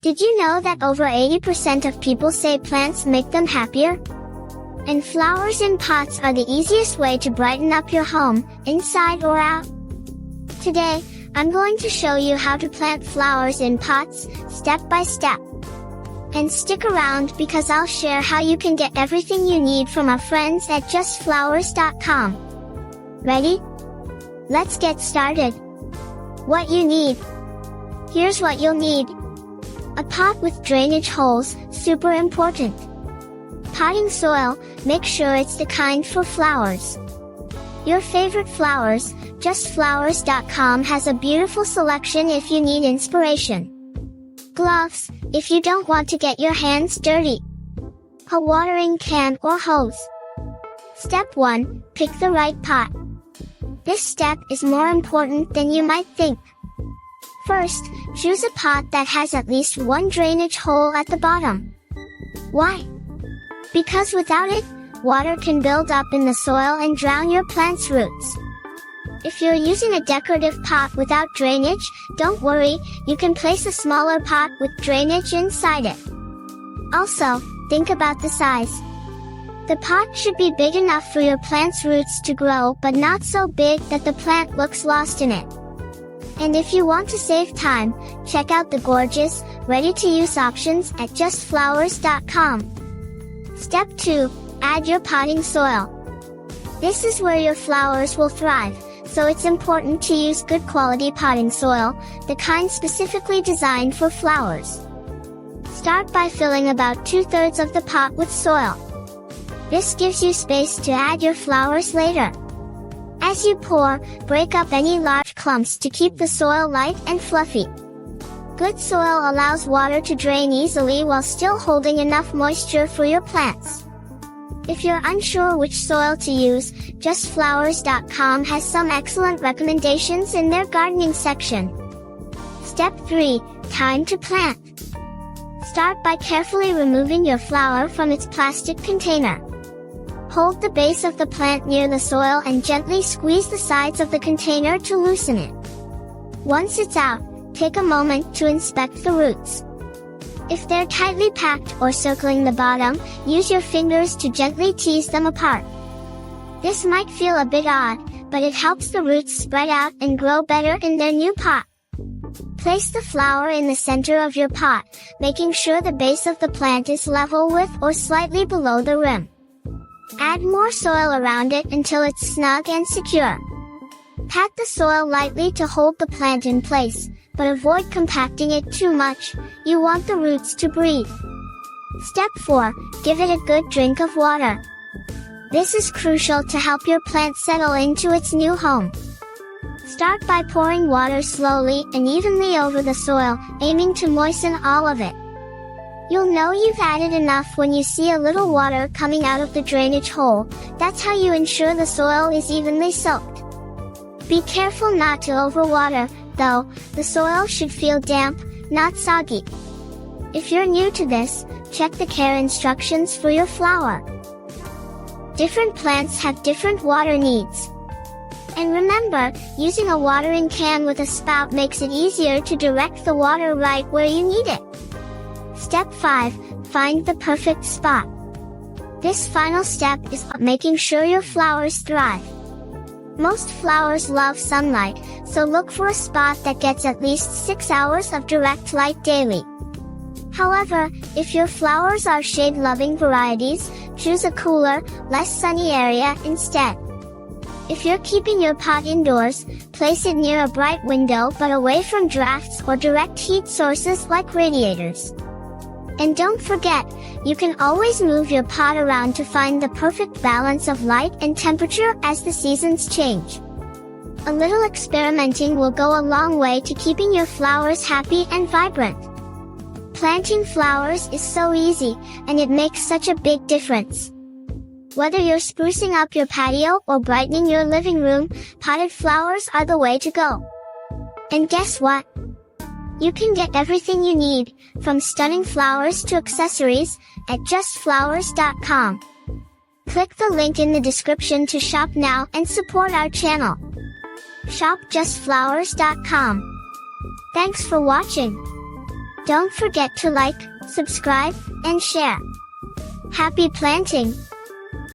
Did you know that over 80% of people say plants make them happier? And flowers in pots are the easiest way to brighten up your home, inside or out. Today, I'm going to show you how to plant flowers in pots, step by step. And stick around because I'll share how you can get everything you need from our friends at justflowers.com. Ready? Let's get started. What you need. Here's what you'll need. A pot with drainage holes, super important. Potting soil, make sure it's the kind for flowers. Your favorite flowers, justflowers.com has a beautiful selection if you need inspiration. Gloves, if you don't want to get your hands dirty. A watering can or hose. Step 1, pick the right pot. This step is more important than you might think. First, choose a pot that has at least one drainage hole at the bottom. Why? Because without it, water can build up in the soil and drown your plant's roots. If you're using a decorative pot without drainage, don't worry, you can place a smaller pot with drainage inside it. Also, think about the size. The pot should be big enough for your plant's roots to grow but not so big that the plant looks lost in it. And if you want to save time, check out the gorgeous, ready-to-use options at justflowers.com. Step 2, add your potting soil. This is where your flowers will thrive, so it's important to use good quality potting soil, the kind specifically designed for flowers. Start by filling about 2/3 of the pot with soil. This gives you space to add your flowers later. As you pour, break up any large clumps to keep the soil light and fluffy. Good soil allows water to drain easily while still holding enough moisture for your plants. If you're unsure which soil to use, justflowers.com has some excellent recommendations in their gardening section. Step 3, time to plant. Start by carefully removing your flower from its plastic container. Hold the base of the plant near the soil and gently squeeze the sides of the container to loosen it. Once it's out, take a moment to inspect the roots. If they're tightly packed or circling the bottom, use your fingers to gently tease them apart. This might feel a bit odd, but it helps the roots spread out and grow better in their new pot. Place the flower in the center of your pot, making sure the base of the plant is level with or slightly below the rim. Add more soil around it until it's snug and secure. Pat the soil lightly to hold the plant in place, but avoid compacting it too much, you want the roots to breathe. Step 4, give it a good drink of water. This is crucial to help your plant settle into its new home. Start by pouring water slowly and evenly over the soil, aiming to moisten all of it. You'll know you've added enough when you see a little water coming out of the drainage hole. That's how you ensure the soil is evenly soaked. Be careful not to overwater, though. The soil should feel damp, not soggy. If you're new to this, check the care instructions for your flower. Different plants have different water needs. And remember, using a watering can with a spout makes it easier to direct the water right where you need it. Step 5, find the perfect spot. This final step is about making sure your flowers thrive. Most flowers love sunlight, so look for a spot that gets at least 6 hours of direct light daily. However, if your flowers are shade-loving varieties, choose a cooler, less sunny area instead. If you're keeping your pot indoors, place it near a bright window but away from drafts or direct heat sources like radiators. And don't forget, you can always move your pot around to find the perfect balance of light and temperature as the seasons change. A little experimenting will go a long way to keeping your flowers happy and vibrant. Planting flowers is so easy, and it makes such a big difference. Whether you're sprucing up your patio or brightening your living room, potted flowers are the way to go. And guess what? You can get everything you need, from stunning flowers to accessories, at justflowers.com. Click the link in the description to shop now and support our channel. Shop justflowers.com. Thanks for watching. Don't forget to like, subscribe, and share. Happy planting!